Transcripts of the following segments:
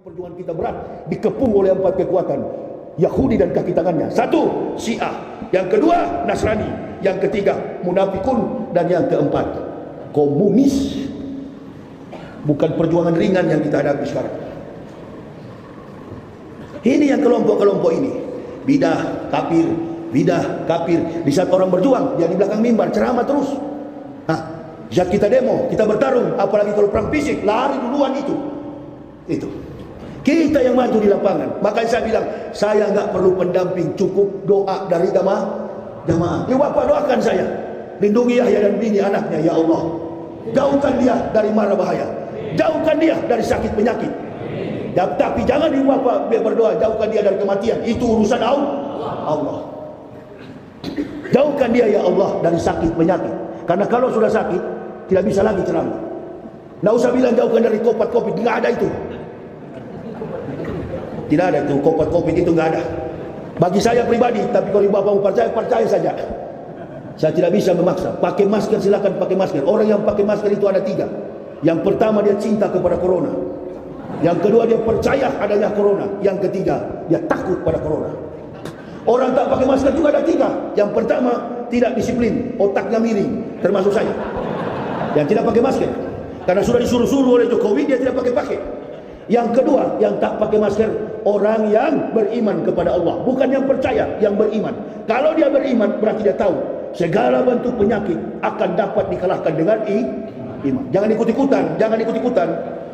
Perjuangan kita berat, dikepung oleh 4 kekuatan, Yahudi dan kaki tangannya. 1, Syiah. Yang kedua, Nasrani. Yang ketiga, Munafikun. Dan yang keempat, komunis. Bukan perjuangan ringan yang kita hadapi sekarang. Ini yang kelompok-kelompok ini, bidah, kafir, bidah, kafir. Di saat orang berjuang, dia di belakang mimbar ceramah terus. Di saat kita demo, kita bertarung, apalagi kalau perang fisik, lari duluan itu. Kita yang maju di lapangan. Makanya saya bilang, saya nggak perlu pendamping, cukup doa dari jamaah. Ya Bapak doakan saya, lindungi Yahya dan bini anaknya, ya Allah. Jauhkan dia dari mara bahaya, jauhkan dia dari sakit penyakit. Tapi jangan di Bapak berdoa, jauhkan dia dari kematian. Itu urusan Allah. Jauhkan dia ya Allah dari sakit penyakit. Karena kalau sudah sakit, tidak bisa lagi ceramah. Nggak usah bilang jauhkan dari COVID, nggak ada itu. Tidak ada itu, COVID itu nggak ada. Bagi saya pribadi, tapi kalau Bapak mau percaya saja. Saya tidak bisa memaksa. Pakai masker, silakan pakai masker. Orang yang pakai masker itu ada 3. Yang pertama, dia cinta kepada corona. Yang kedua, dia percaya adanya corona. Yang ketiga, dia takut pada corona. Orang tak pakai masker juga ada 3. Yang pertama, tidak disiplin, otaknya miring, termasuk saya yang tidak pakai masker. Karena sudah disuruh-suruh oleh Jokowi, dia tidak pakai. Yang kedua, yang tak pakai masker, orang yang beriman kepada Allah. Bukan yang percaya, yang beriman. Kalau dia beriman, berarti dia tahu segala bentuk penyakit akan dapat dikalahkan dengan iman. Jangan ikut-ikutan.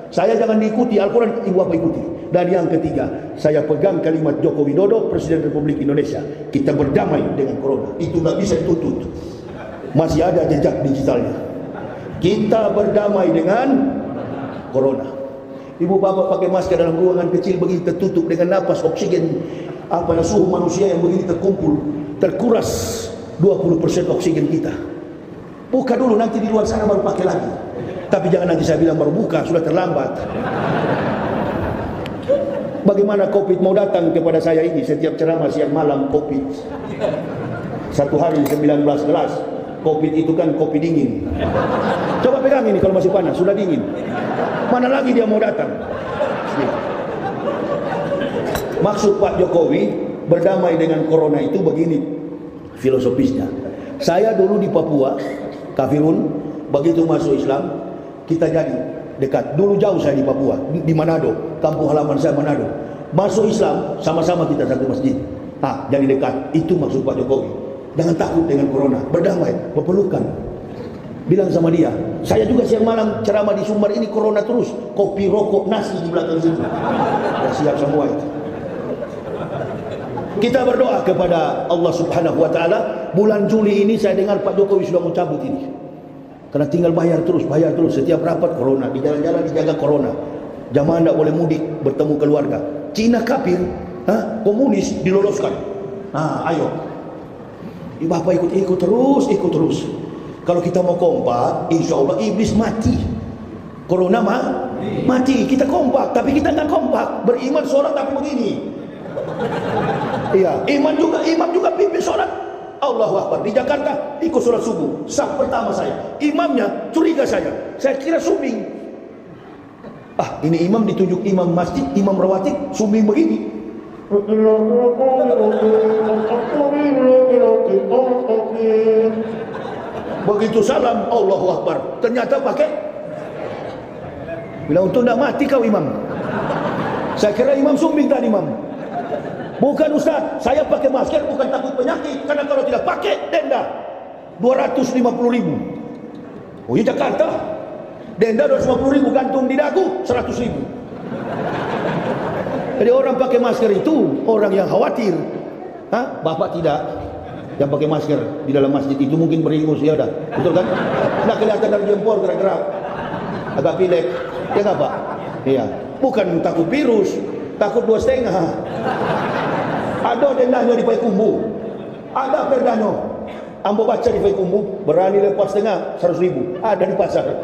Saya jangan diikuti, Al-Quran ibu apa ikuti. Dan yang ketiga, saya pegang kalimat Joko Widodo, Presiden Republik Indonesia. Kita berdamai dengan corona. Itu nggak bisa dituntut. Masih ada jejak digitalnya. Kita berdamai dengan corona. Ibu bapak pakai masker dalam ruangan kecil begini tertutup dengan napas oksigen, suhu manusia yang begini terkumpul, terkuras 20% oksigen kita. Buka dulu, nanti di luar sana baru pakai lagi. Tapi jangan nanti saya bilang baru buka, sudah terlambat. Bagaimana COVID mau datang kepada saya ini setiap ceramah siang malam COVID. 1 hari 19 gelas. COVID itu kan kopi dingin. Coba pegang ini kalau masih panas, sudah dingin. Mana lagi dia mau datang? Maksud Pak Jokowi berdamai dengan corona itu begini filosofisnya. Saya dulu di Papua, kafirun, begitu masuk Islam, kita jadi dekat. Dulu jauh saya di Papua, di Manado, kampung halaman saya Manado. Masuk Islam, sama-sama kita satu masjid. Jadi dekat. Itu maksud Pak Jokowi. Jangan takut dengan corona, berdamai, berpelukan. Bilang sama dia, saya juga siang malam ceramah di Sumbar ini corona terus, kopi, rokok, nasi di belakang situ. Ya, siap semua itu. Kita berdoa kepada Allah Subhanahu wa taala. Bulan Juli ini saya dengar Pak Jokowi sudah mau cabut ini. Karena tinggal bayar terus. Setiap rapat corona, di jalan-jalan dijaga corona. Jamaah tidak boleh mudik, bertemu keluarga. Cina kafir, komunis diloloskan. Ayo. Bapak ikut terus. Kalau kita mau kompak, insya Allah iblis mati. Corona mati. Kita kompak, tapi kita nggak kompak. Beriman sholat tapi begini. Iya, imam juga pimpin sholat. Allahu Akbar. Di Jakarta ikut sholat subuh. Saf pertama saya. Imamnya curiga saya. Saya kira sumbing. Ini imam ditunjuk imam masjid, imam rawatib, sumbing begini. Begitu salam, Allahu Akbar. Ternyata pakai. Bila untung tak mati kau imam. Saya kira imam sumbing tadi imam. Bukan Ustaz, saya pakai masker bukan takut penyakit. Karena kalau tidak pakai, denda 250.000. Oh iya Jakarta, denda 250.000, gantung di dagu 100.000. Jadi orang pakai masker itu orang yang khawatir. Bapak tidak. Yang pakai masker di dalam masjid itu mungkin beringus, ya udah, betul kan? Nggak kelihatan dari jempol, gerak-gerak, agak pilek, ya nggak Pak? Iya. Bukan takut virus, takut 2,5. Ada dendanya di Payakumbuh, ada perdanya. Ambo baca di Payakumbuh, berani lepas setengah 100.000, ada di pasar.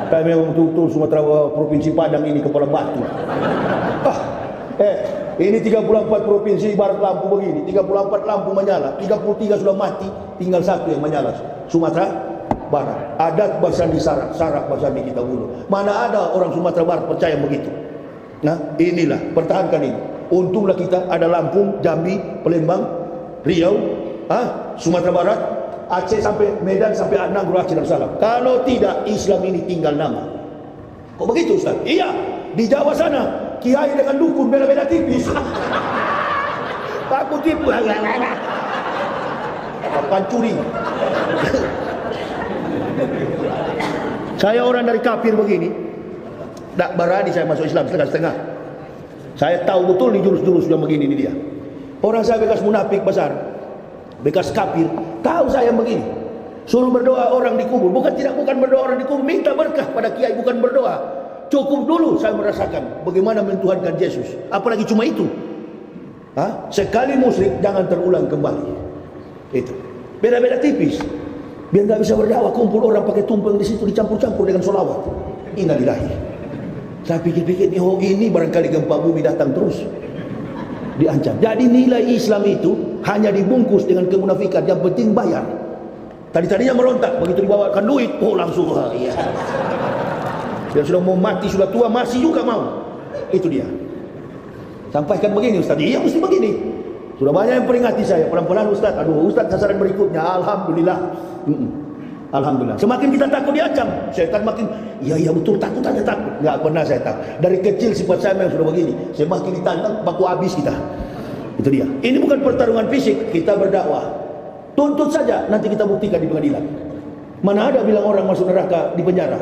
Kami memang betul-betul Sumatera Provinsi Padang ini kepala batu. Ini 34 provinsi ibarat lampu begini, 34 lampu menyala, 33 sudah mati, tinggal 1 yang menyala. Sumatera Barat. Adat Basandi Sarak, Sarak Basandi kita bunuh. Mana ada orang Sumatera Barat percaya begitu? Nah, inilah, pertahankan ini. Untunglah kita ada Lampung, Jambi, Palembang, Riau, Sumatera Barat, Aceh sampai Medan, sampai Nanggro, Aceh Darussalam. Kalau tidak, Islam ini tinggal nama. Kok begitu, Ustaz? Iya, di Jawa sana kiai dengan dukun beda-beda tipis. Takut tipu. Pancuri. Saya orang dari kafir begini, tak berani saya masuk Islam setengah-setengah. Saya tahu betul nih jurus-jurus yang begini ini dia. Orang saya bekas munafik besar, bekas kafir, tahu saya begini. Suruh berdoa orang di kubur, bukan berdoa orang di kubur, minta berkah pada kiai, bukan berdoa. Cukup dulu saya merasakan bagaimana mentuhankan Yesus. Apalagi cuma itu. Sekali musyrik jangan terulang kembali. Itu. Beda-beda tipis. Biar nggak bisa berdakwah, kumpul orang pakai tumpeng di situ dicampur-campur dengan sholawat. Innalillahi. Saya pikir-pikir ini barangkali gempa bumi datang terus. Diancam. Jadi nilai Islam itu hanya dibungkus dengan kemunafikan. Yang penting bayar. Tadinya merontak, begitu dibawakan duit, langsung iya. Dia sudah mau mati, sudah tua, masih juga mau. Itu dia. Sampaikan begini, Ustaz. Iya, mesti begini. Sudah banyak yang peringati saya, pelan-pelan Ustaz. Aduh, Ustaz, sasaran berikutnya, alhamdulillah. Alhamdulillah. Semakin kita takut diancam, syaitan makin, iya betul, takut aja takut. Enggak pernah saya takut. Dari kecil sifat saya memang sudah begini. Semakin ditantang, baku habis kita. Itu dia. Ini bukan pertarungan fisik, kita berdakwah. Tuntut saja, nanti kita buktikan di pengadilan. Mana ada bilang orang masuk neraka di penjara?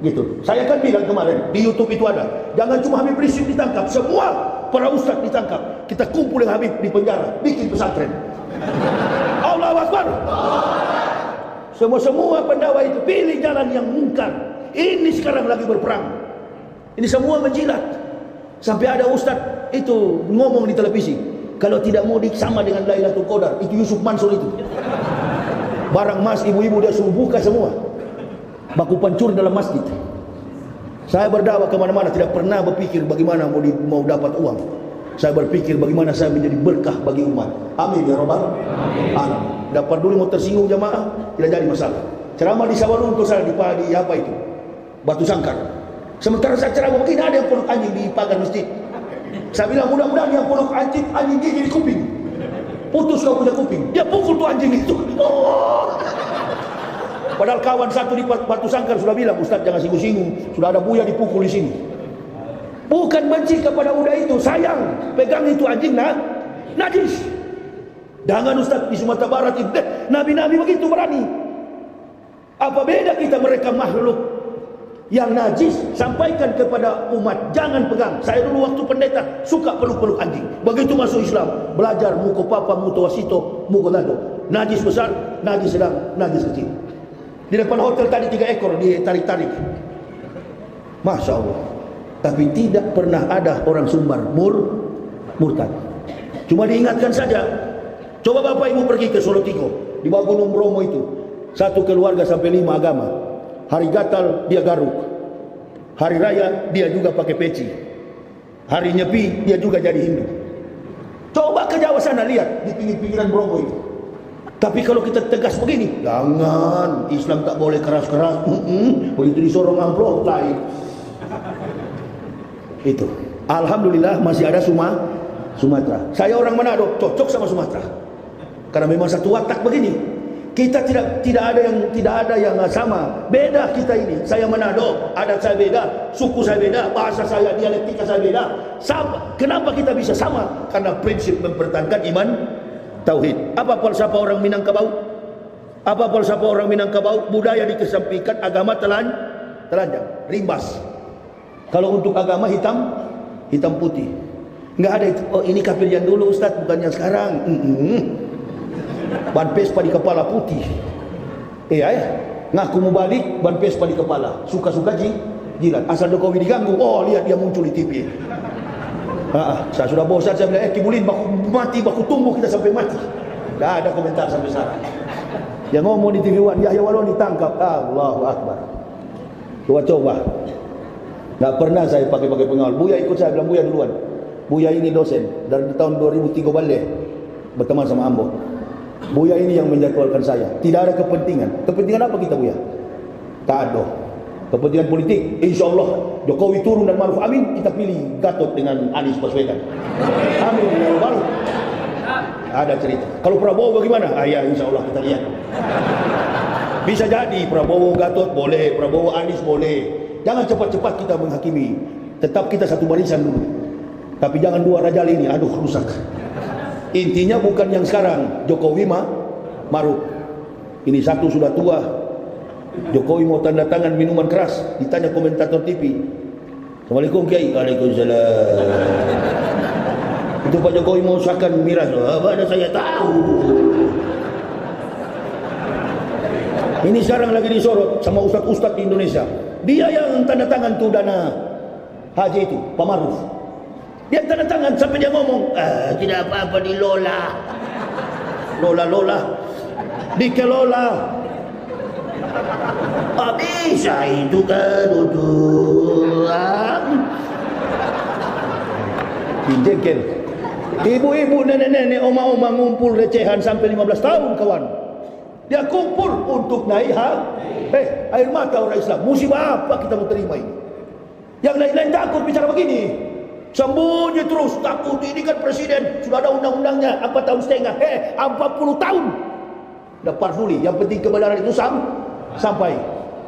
Gitu. Saya kan bilang kemarin di YouTube itu ada. Jangan cuma Habib Rizik ditangkap, semua para ustaz ditangkap. Kita kumpul dengan Habib di penjara, bikin pesantren. Allahu Akbar. Semua pendakwah itu pilih jalan yang mungkar. Ini sekarang lagi berperang. Ini semua menjilat. Sampai ada ustaz itu ngomong di televisi, kalau tidak mau sama dengan Lailatul Qadar, itu Yusuf Mansur itu. Barang mas ibu-ibu dia suruh buka semua. Baku pancur dalam masjid. Saya berdakwah kemana-mana, tidak pernah berpikir bagaimana mau dapat uang. Saya berpikir bagaimana saya menjadi berkah bagi umat. Amin ya Rabbal alamin. Dapat dulu mau tersinggung jamaah, tidak jadi masalah. Ceramah di Sawalunto saya di apa itu? Batu Sangkar. Sementara saya ceramah, mungkin ada yang peluk anjing di pagar masjid. Saya bilang mudah-mudahan yang peluk anjing gigi di kuping. Putus kau punya kuping. Dia pukul tuh anjing itu. Padahal kawan satu di Batu Sangkar sudah bilang, Ustaz jangan singgung-singgung, sudah ada buaya dipukul di sini. Bukan benci kepada budak itu, sayang. Pegang itu anjing najis. Jangan Ustaz di Sumatera Barat itu, nabi-nabi begitu berani. Apa beda kita mereka makhluk yang najis? Sampaikan kepada umat, jangan pegang. Saya dulu waktu pendeta suka peluk-peluk anjing. Begitu masuk Islam, belajar muko papa, muto wasito, muko lado. Najis besar, najis sedang, najis kecil. Di depan hotel tadi 3 ekor ditarik-tarik. Masya Allah. Tapi tidak pernah ada orang Sumbar murtad. Cuma diingatkan saja. Coba Bapak Ibu pergi ke Solo Tigo, di bawah Gunung Bromo itu. Satu keluarga sampai 5 agama. Hari Gatal dia garuk. Hari Raya dia juga pakai peci. Hari Nyepi dia juga jadi Hindu. Coba ke Jawa sana lihat di pinggir-pinggiran Bromo itu. Tapi kalau kita tegas begini, jangan, Islam tak boleh keras-keras. Begitu disorong amplop lain. Itu. Alhamdulillah masih ada Sumatera. Saya orang Manado, cocok sama Sumatera. Karena memang satu watak begini. Kita tidak ada yang sama. Beda kita ini. Saya Manado, adat saya beda, suku saya beda, bahasa saya, dialektika saya beda. Sama. Kenapa kita bisa sama? Karena prinsip mempertahankan iman tauhid. Apa falsafah orang Minangkabau? Apa falsafah orang Minangkabau? Budaya dikesampingkan, agama telanjang, rimbas. Kalau untuk agama hitam putih. Enggak ada itu. Oh, ini kafir yang dulu Ustaz, bukan yang sekarang. Ban Vespa di kepala putih. Ngaku mau balik, ban Vespa di kepala. Suka-suka jilat. Asal Jokowi diganggu, lihat dia muncul di TV. Saya sudah bosan, saya bilang, Kibulin baku mati, baku tumbuh kita sampai mati. Tidak ada komentar sampai sekarang. Yang ngomong di TV One, Yahya Walon ditangkap. Allahu Akbar. Coba. Nggak pernah saya pakai pengawal. Buya ikut saya, bilang Buya duluan. Buya ini dosen dari tahun 2003 balik berteman sama Ambo. Buya ini yang menjadwalkan saya. Tidak ada kepentingan. Kepentingan apa kita Buya? Tak ada. kepentingan politik, insya Allah Jokowi turun dan Maruf amin, kita pilih Gatot dengan Anies Baswedan. Amin ya rabbal. Ada cerita. Kalau Prabowo bagaimana? Ya insya Allah kita lihat. Bisa jadi Prabowo Gatot boleh, Prabowo Anies boleh. Jangan cepat-cepat kita menghakimi. Tetap kita satu barisan dulu. Tapi jangan dua rajal ini, aduh rusak. Intinya bukan yang sekarang Jokowi Maruf. Ini satu sudah tua. Jokowi mau tanda tangan minuman keras, ditanya komentator TV. Assalamualaikum Kiai. Waalaikumsalam. Itu Pak Jokowi mau usahakan miras. Mana saya tahu. Ini sekarang lagi disorot sama ustaz-ustaz di Indonesia. Dia yang tanda tangan tuh dana haji itu, Pak Maruf. Dia tanda tangan sampai dia ngomong, tidak apa-apa dilola. Lola. Dikelola. Bisa itu kan untuk jengkel. Ibu-ibu, nenek-nenek, oma-oma ngumpul recehan sampai 15 tahun kawan. Dia kumpul untuk naik air mata orang Islam. Musibah apa kita mau terima ini? Yang lain-lain takut bicara begini. Sembunyi terus, takut. Ini kan presiden, sudah ada undang-undangnya. Apa tahun setengah? 40 tahun. Dapat peduli. Yang penting kebenaran itu sampai.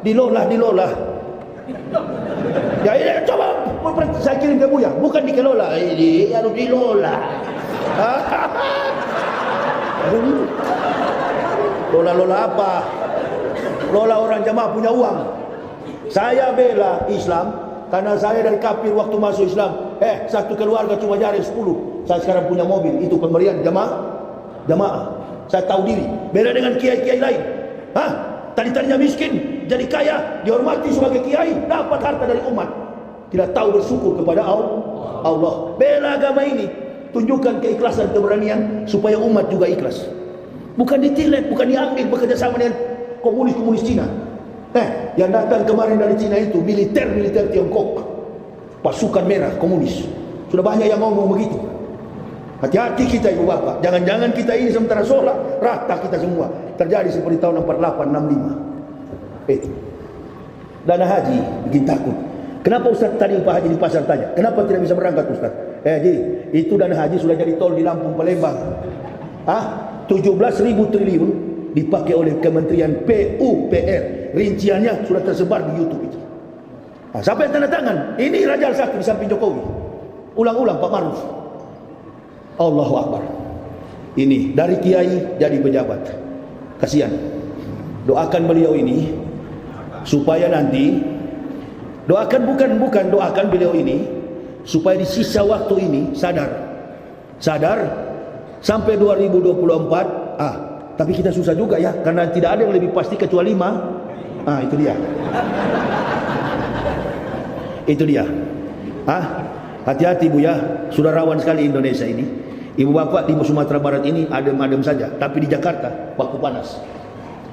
Dilola. Ya ini coba saya kirim ke Buya, bukan dikelola, ini harus dilola. Lola apa? Lola orang jamaah punya uang. Saya bela Islam karena saya dari kafir waktu masuk Islam. Satu keluarga cuma jari 10. Saya sekarang punya mobil, itu pemberian jamaah. Saya tahu diri. Beda dengan kiai-kiai lain. Tadinya miskin, jadi kaya, dihormati sebagai kiai, dapat harta dari umat. Tidak tahu bersyukur kepada Allah. Bela agama ini, tunjukkan keikhlasan, keberanian supaya umat juga ikhlas. Bukan ditilep, bukan diambil bekerja sama dengan komunis Cina. Yang datang kemarin dari Cina itu militer Tiongkok, pasukan merah komunis. Sudah banyak yang ngomong begitu. Hati-hati kita ibu bapak. Jangan-jangan kita ini sementara sholat rata kita semua. Terjadi seperti tahun 48, 65. Dana haji bikin takut. Kenapa Ustaz tadi Pak Haji di pasar tanya? Kenapa tidak bisa berangkat Ustaz? Jadi itu dana haji sudah jadi tol di Lampung Palembang. 17.000 triliun dipakai oleh Kementerian PUPR. Rinciannya sudah tersebar di YouTube itu. Siapa yang tanda tangan? Ini Raja Al-Satu di samping Jokowi. Ulang-ulang Pak Maruf. Allahu Akbar. Ini dari kiai jadi pejabat. Kasihan. Doakan beliau ini supaya nanti doakan beliau ini supaya di sisa waktu ini sadar sampai 2024. Tapi kita susah juga ya, karena tidak ada yang lebih pasti kecuali itu dia. Hati-hati Bu ya, sudah rawan sekali Indonesia ini. Ibu bapak di Sumatera Barat ini adem-adem saja, tapi di Jakarta waktu panas.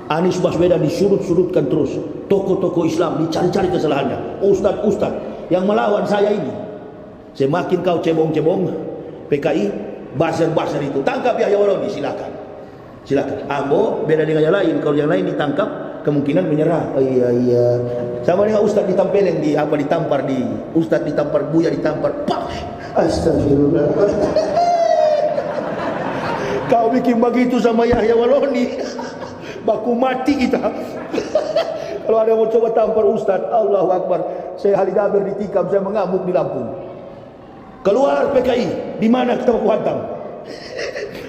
Anies Baswedan disurut-surutkan terus. Tokoh-tokoh Islam dicari-cari kesalahannya. Ustaz-ustaz yang melawan saya ini. Semakin kau cebong-cebong PKI, buzzer-buzzer itu tangkap Yahya Waloni, silakan. Ambo beda dengan yang lain. Kalau yang lain ditangkap kemungkinan menyerah. Iya. Sama dengan Ustaz ditampelin ditampar di Ustaz ditampar, Buya ditampar. Astagfirullah. Kau bikin begitu sama Yahya Waloni, baku mati kita. Kalau ada yang mau coba tampar Ustaz, Allahu Akbar. Saya Halidabir ditikam, saya mengamuk di Lampung. Keluar PKI, di mana kita mau hantam?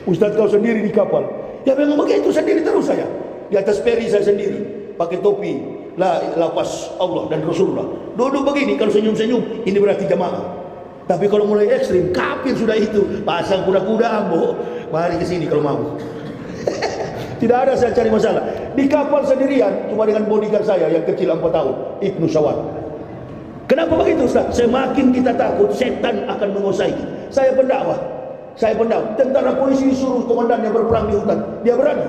Ustaz kau sendiri di kapal. Ya memang begitu, sendiri terus saya. Di atas peri saya sendiri, pakai topi, lapas Allah dan Rasulullah. Duduk begini, kalau senyum-senyum, ini berarti jamaah. Tapi kalau mulai ekstrim, kafir sudah itu. Pasang kuda-kuda, ambo. Mari ke sini kalau mau. Tidak ada saya cari masalah. Di kapal sendirian, cuma dengan bodyguard saya yang kecil 4 tahun, Ibnu Syawal. Kenapa begitu Ustaz? Semakin kita takut, setan akan menguasai kita. Saya pendakwah. Tentara polisi disuruh komandannya berperang di hutan, dia berani.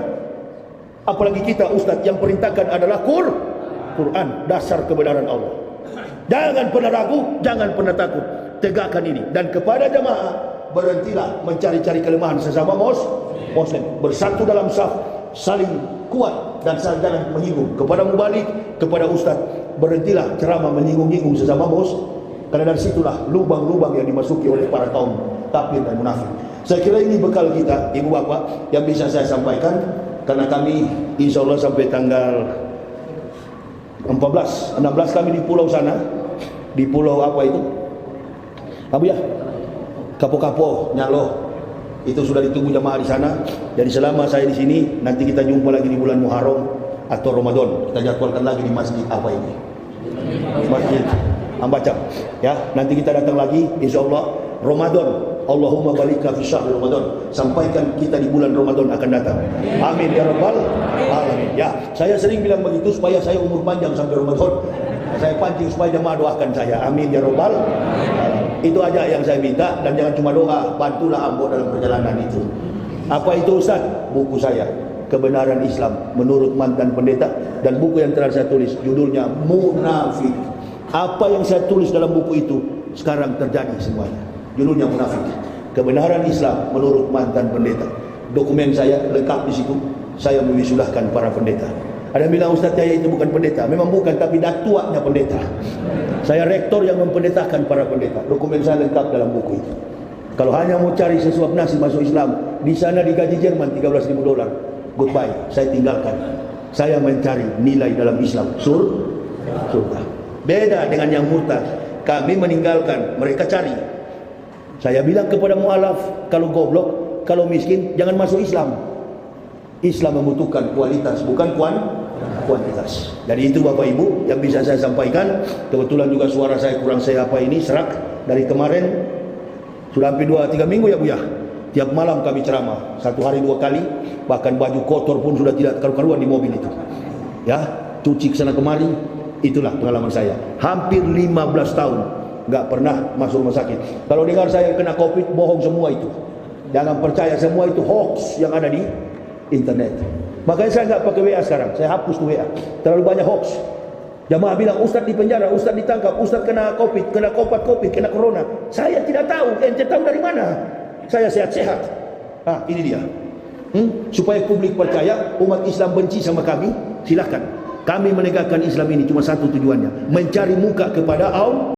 Apalagi kita Ustaz yang perintahkan adalah Quran, dasar kebenaran Allah. Jangan pernah ragu, jangan pernah takut. Tegakkan ini. Dan kepada jamaah, berhentilah mencari-cari kelemahan sesama muslim. Bersatu dalam saf, saling kuat dan jangan menyinggung. Kepada mubalik, kepada ustaz, berhentilah ceramah menyinggung-nyinggung sesama bos, karena dari situlah lubang-lubang yang dimasuki oleh para kaum kafir dan munafik. Saya kira ini bekal kita, ibu bapak, yang bisa saya sampaikan, karena kami insya Allah sampai tanggal 16 kami di pulau sana, di pulau apa itu? Abu ya? Kapo-kapo, Nyalo. Itu sudah ditunggu jamaah di sana. Jadi selama saya di sini, nanti kita jumpa lagi di bulan Muharram atau Ramadan. Kita jadwalkan lagi di masjid apa ini? Masjid Ambacam. Ya, nanti kita datang lagi insyaallah Ramadan. Allahumma balikna fi syahr Ramadan. Sampaikan kita di bulan Ramadan akan datang. Amin ya rabbal alamin. Ya, saya sering bilang begitu supaya saya umur panjang sampai Ramadan. Saya pancing supaya jemaah doakan saya. Amin ya rabbal alamin. Itu aja yang saya minta, dan jangan cuma doa, bantulah ambo dalam perjalanan itu. Apa itu Ustaz? Buku saya, Kebenaran Islam Menurut Mantan Pendeta, dan buku yang telah saya tulis judulnya Munafik. Apa yang saya tulis dalam buku itu sekarang terjadi semuanya. Judulnya Munafik. Kebenaran Islam Menurut Mantan Pendeta. Dokumen saya lengkap di situ. Saya mewisudahkan para pendeta. Ada yang bilang Ustaz saya itu bukan pendeta. Memang bukan, tapi datuanya pendeta. Saya rektor yang mempendetakan para pendeta. Dokumen saya lengkap dalam buku itu. Kalau hanya mau cari sesuap nasi masuk Islam, di sana digaji Jerman $13.000. Goodbye, saya tinggalkan. Saya mencari nilai dalam Islam, surga. Beda dengan yang murtad. Kami meninggalkan, mereka cari. Saya bilang kepada mualaf, kalau goblok, kalau miskin, jangan masuk Islam. Islam membutuhkan kualitas, bukan kuantitas. Jadi itu Bapak Ibu yang bisa saya sampaikan. Kebetulan juga suara saya kurang serak dari kemarin. Sudah hampir 2-3 minggu ya Bu ya. Tiap malam kami ceramah, 1 hari 2 kali. Bahkan baju kotor pun sudah tidak karu-karuan di mobil itu. Ya, cuci kesana kemari. Itulah pengalaman saya. Hampir 15 tahun nggak pernah masuk rumah sakit. Kalau dengar saya kena COVID, bohong semua itu. Jangan percaya, semua itu hoax yang ada di internet. Makanya saya nggak pakai WA sekarang. Saya hapus tuh WA. Terlalu banyak hoax. Jamaah bilang Ustaz di penjara, Ustaz ditangkap, Ustaz kena COVID, kena COVID, kena corona. Saya tidak tahu. Ente tahu dari mana? Saya sehat-sehat. Ini dia. Supaya publik percaya, umat Islam benci sama kami, silahkan. Kami menegakkan Islam ini cuma satu tujuannya, mencari muka kepada Allah.